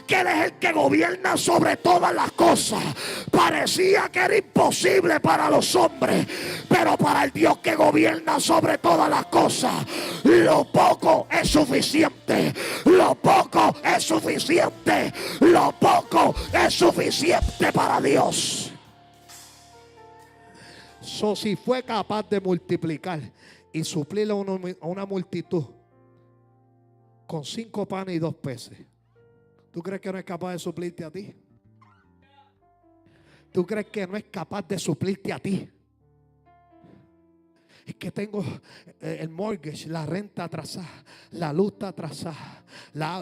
que Él es el que gobierna sobre todas las cosas. Parecía que era imposible para los hombres, pero para el Dios que gobierna sobre todas las cosas, lo poco es suficiente. Lo poco es suficiente. Lo poco es suficiente para Dios. Si fue capaz de multiplicar y suplirle a una multitud con 5 panes y 2 peces, ¿tú crees que no es capaz de suplirte a ti? ¿Tú crees que no es capaz de suplirte a ti? Es que tengo el mortgage, la renta atrasada, la luz está atrasada,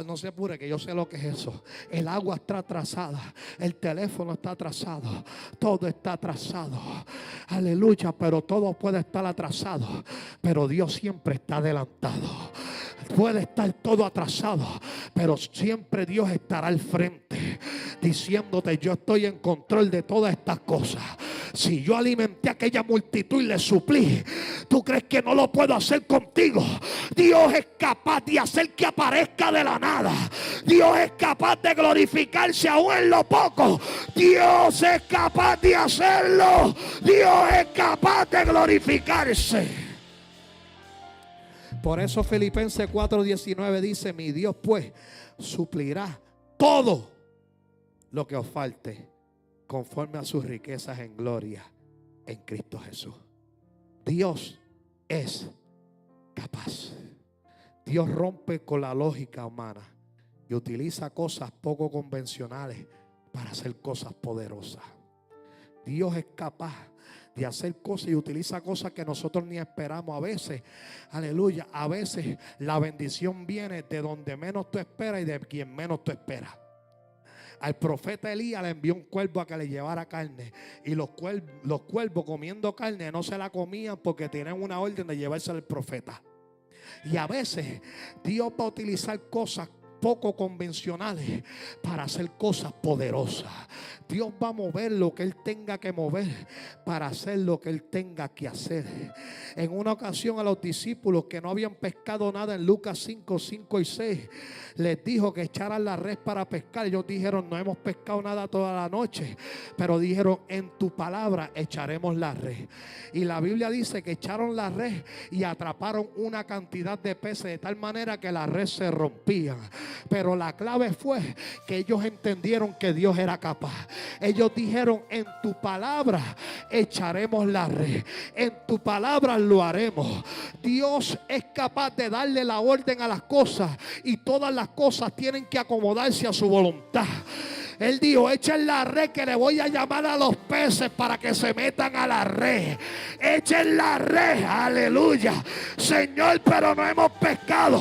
no se apure que yo sé lo que es eso. El agua está atrasada, el teléfono está atrasado, todo está atrasado. Aleluya, pero todo puede estar atrasado, pero Dios siempre está adelantado. Puede estar todo atrasado, pero siempre Dios estará al frente, diciéndote: yo estoy en control de todas estas cosas. Si yo alimenté a aquella multitud y le suplí, ¿tú crees que no lo puedo hacer contigo? Dios es capaz de hacer que aparezca de la nada. Dios es capaz de glorificarse aún en lo poco. Dios es capaz de hacerlo. Dios es capaz de glorificarse. Por eso Filipenses 4:19 dice: mi Dios pues suplirá todo lo que os falte conforme a sus riquezas en gloria en Cristo Jesús. Dios es capaz. Dios rompe con la lógica humana y utiliza cosas poco convencionales para hacer cosas poderosas. Dios es capaz de hacer cosas y utiliza cosas que nosotros ni esperamos. A veces, aleluya, a veces la bendición viene de donde menos tú esperas y de quien menos tú esperas. Al profeta Elías le envió un cuervo a que le llevara carne, y los cuervos comiendo carne no se la comían porque tenían una orden de llevársela al profeta. Y a veces Dios va a utilizar cosas poco convencionales para hacer cosas poderosas. Dios va a mover lo que Él tenga que mover para hacer lo que Él tenga que hacer. En una ocasión a los discípulos que no habían pescado nada, en Lucas 5, 5 y 6, les dijo que echaran la red para pescar. Ellos dijeron: no hemos pescado nada toda la noche, pero dijeron: en tu palabra echaremos la red. Y la Biblia dice que echaron la red y atraparon una cantidad de peces de tal manera que la red se rompía. Pero la clave fue que ellos entendieron que Dios era capaz. Ellos dijeron: en tu palabra echaremos la red, en tu palabra lo haremos. Dios es capaz de darle la orden a las cosas y todas las cosas tienen que acomodarse a su voluntad. Él dijo: echen la red, que le voy a llamar a los peces para que se metan a la red. Echen la red, aleluya. Señor, pero no hemos pescado.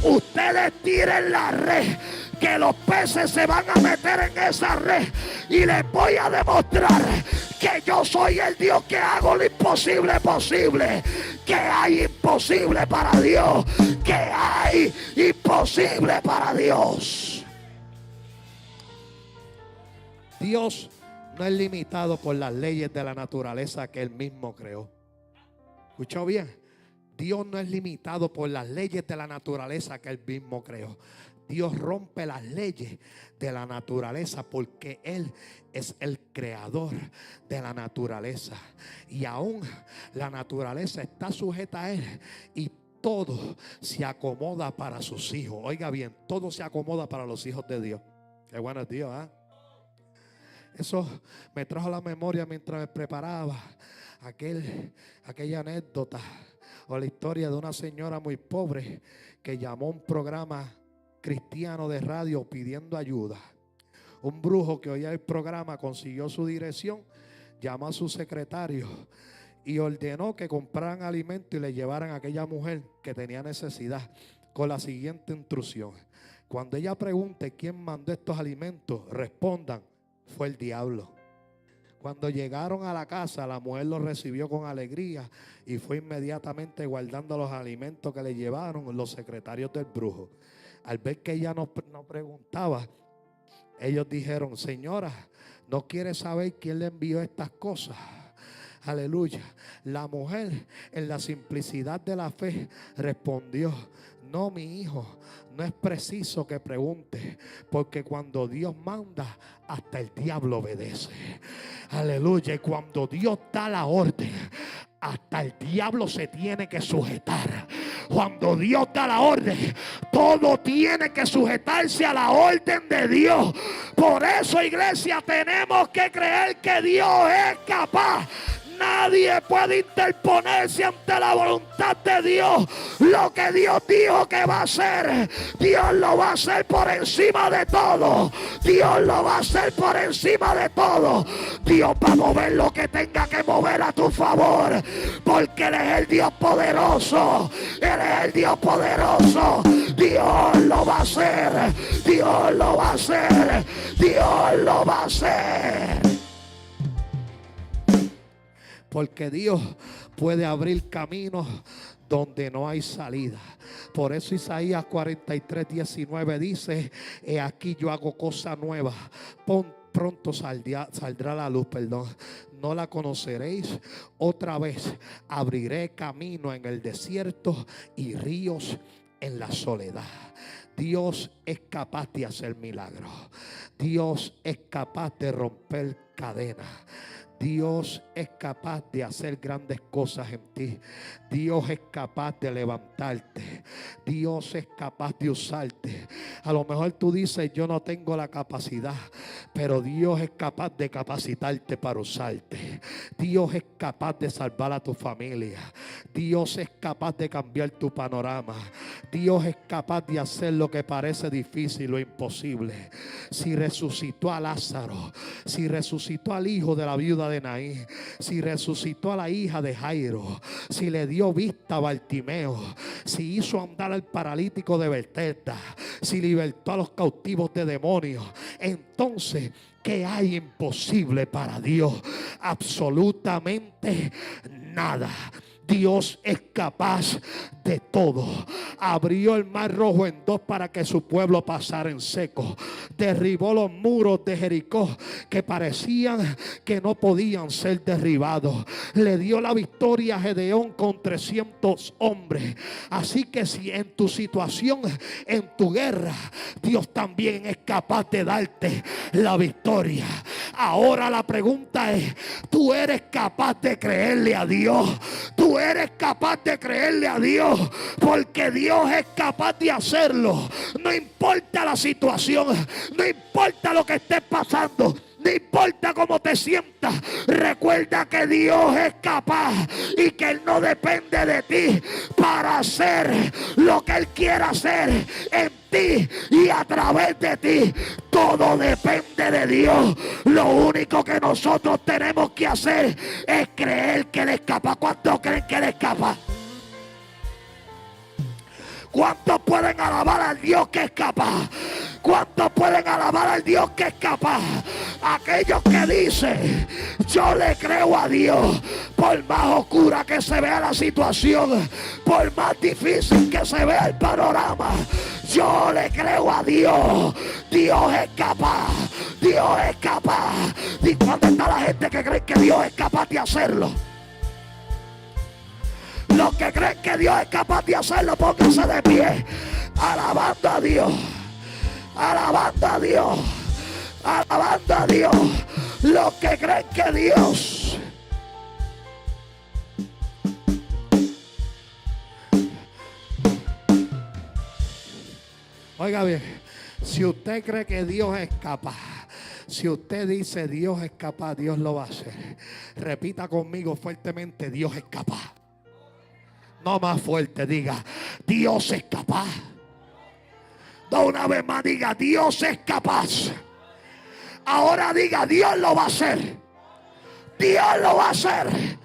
Ustedes tiren la red, que los peces se van a meter en esa red, y les voy a demostrar que yo soy el Dios que hago lo imposible posible. Que hay imposible para Dios, que hay imposible para Dios. Dios no es limitado por las leyes de la naturaleza que Él mismo creó. ¿Escuchó bien? Dios no es limitado por las leyes de la naturaleza que Él mismo creó. Dios rompe las leyes de la naturaleza porque Él es el creador de la naturaleza. Y aún la naturaleza está sujeta a Él y todo se acomoda para sus hijos. Oiga bien, todo se acomoda para los hijos de Dios. Qué bueno es Dios, ¿eh? Eso me trajo a la memoria mientras me preparaba aquella anécdota o la historia de una señora muy pobre que llamó a un programa cristiano de radio pidiendo ayuda. Un brujo que oía el programa consiguió su dirección, llamó a su secretario y ordenó que compraran alimento y le llevaran a aquella mujer que tenía necesidad, con la siguiente instrucción: cuando ella pregunte quién mandó estos alimentos, respondan: fue el diablo. Cuando llegaron a la casa, la mujer los recibió con alegría y fue inmediatamente guardando los alimentos que le llevaron los secretarios del brujo. Al ver que ella no preguntaba, ellos dijeron: señora, ¿no quiere saber quién le envió estas cosas? Aleluya. La mujer, en la simplicidad de la fe, respondió: no, mi hijo, no es preciso que pregunte, porque cuando Dios manda, hasta el diablo obedece. Aleluya. Y cuando Dios da la orden, hasta el diablo se tiene que sujetar. Cuando Dios da la orden, todo tiene que sujetarse a la orden de Dios. Por eso, iglesia, tenemos que creer que Dios es capaz. Nadie puede interponerse ante la voluntad de Dios. Lo que Dios dijo que va a hacer, Dios lo va a hacer por encima de todo. Dios lo va a hacer por encima de todo. Dios va a mover lo que tenga que mover a tu favor, porque Él es el Dios poderoso. Él es el Dios poderoso. Dios lo va a hacer. Dios lo va a hacer. Dios lo va a hacer. Porque Dios puede abrir caminos donde no hay salida. Por eso Isaías 43:19 dice: he aquí yo hago cosa nueva. Pronto saldrá la luz, no la conoceréis. Otra vez abriré camino en el desierto y ríos en la soledad. Dios es capaz de hacer milagros. Dios es capaz de romper cadenas. Dios es capaz de hacer grandes cosas en ti. Dios es capaz de levantarte. Dios es capaz de usarte. A lo mejor tú dices: yo no tengo la capacidad, pero Dios es capaz de capacitarte para usarte. Dios es capaz de salvar a tu familia. Dios es capaz de cambiar tu panorama. Dios es capaz de hacer lo que parece difícil o imposible. Si resucitó a Lázaro, si resucitó al hijo de la viuda de Naín, si resucitó a la hija de Jairo, si le dio vista a Bartimeo, si hizo andar al paralítico de Betesda, si libertó a los cautivos de demonios, entonces ¿qué hay imposible para Dios? Absolutamente nada. Dios es capaz de todo. Abrió el mar rojo en dos para que su pueblo pasara en seco. Derribó los muros de Jericó que parecían que no podían ser derribados. Le dio la victoria a Gedeón con 300 hombres. Así que si en tu situación, en tu guerra, Dios también es capaz de darte la victoria. Ahora la pregunta es: ¿tú eres capaz de creerle a Dios? ¿Tú eres capaz de creerle a Dios? Porque Dios es capaz de hacerlo. No importa la situación, no importa lo que estés pasando, no importa cómo te sientas. Recuerda que Dios es capaz y que Él no depende de ti para hacer lo que Él quiera hacer en ti y a través de ti. Todo depende de Dios. Lo único que nosotros tenemos que hacer es creer que Él es capaz. ¿Cuántos creen que Él es capaz? ¿Cuántos pueden alabar al Dios que es capaz? ¿Cuántos pueden alabar al Dios que es capaz? Aquellos que dicen: yo le creo a Dios, por más oscura que se vea la situación, por más difícil que se vea el panorama, yo le creo a Dios. Dios es capaz. Dios es capaz. ¿Y dónde está la gente que cree que Dios es capaz de hacerlo? Los que creen que Dios es capaz de hacerlo, pónganse de pie, alabando a Dios, alabando a Dios, alabando a Dios. Los que creen que Dios oiga bien, si usted cree que Dios es capaz, si usted dice Dios es capaz, Dios lo va a hacer. Repita conmigo fuertemente: Dios es capaz. No, más fuerte, diga: Dios es capaz. No, una vez más, diga: Dios es capaz. Ahora diga: Dios lo va a hacer. Dios lo va a hacer.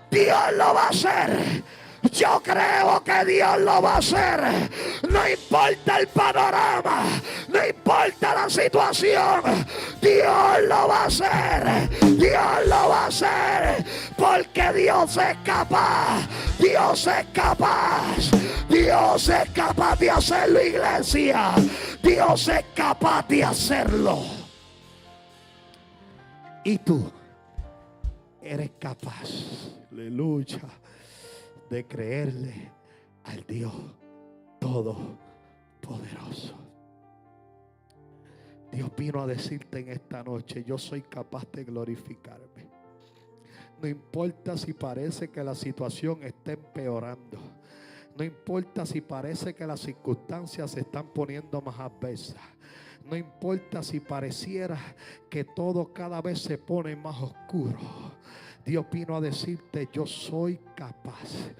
Dios lo va a hacer. Yo creo que Dios lo va a hacer. No importa el panorama, no importa la situación, Dios lo va a hacer. Dios lo va a hacer, porque Dios es capaz. Dios es capaz. Dios es capaz de hacerlo, iglesia. Dios es capaz de hacerlo. ¿Y tú? eres capaz, aleluya, de creerle al Dios Todopoderoso. Dios vino a decirte en esta noche: yo soy capaz de glorificarme. No importa si parece que la situación está empeorando. No importa si parece que las circunstancias se están poniendo más adversas. No importa si pareciera que todo cada vez se pone más oscuro. Dios vino a decirte: yo soy capaz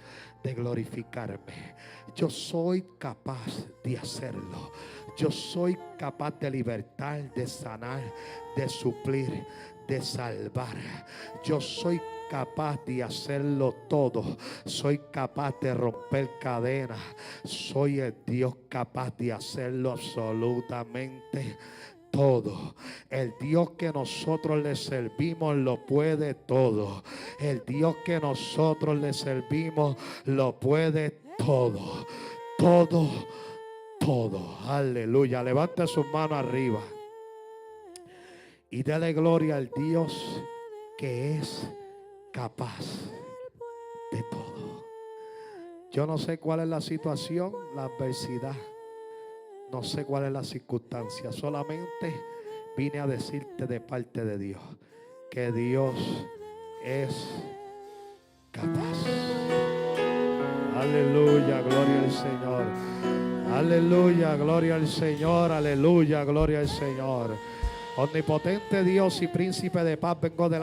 de glorificarme. Yo soy capaz de hacerlo. Yo soy capaz de libertar, de sanar, de suplir, de salvar. Yo soy capaz de hacerlo todo. Soy capaz de romper cadenas. Soy el Dios capaz de hacerlo absolutamente todo. El Dios que nosotros le servimos lo puede todo. El Dios que nosotros le servimos lo puede todo. Todo. Aleluya. Levante sus manos arriba y dale gloria al Dios que es capaz de todo. Yo no sé cuál es la situación, la adversidad. No sé cuál es la circunstancia. Solamente vine a decirte de parte de Dios que Dios es capaz. Aleluya, gloria al Señor. Aleluya, gloria al Señor. Aleluya, gloria al Señor. Omnipotente Dios y príncipe de paz, vengo delante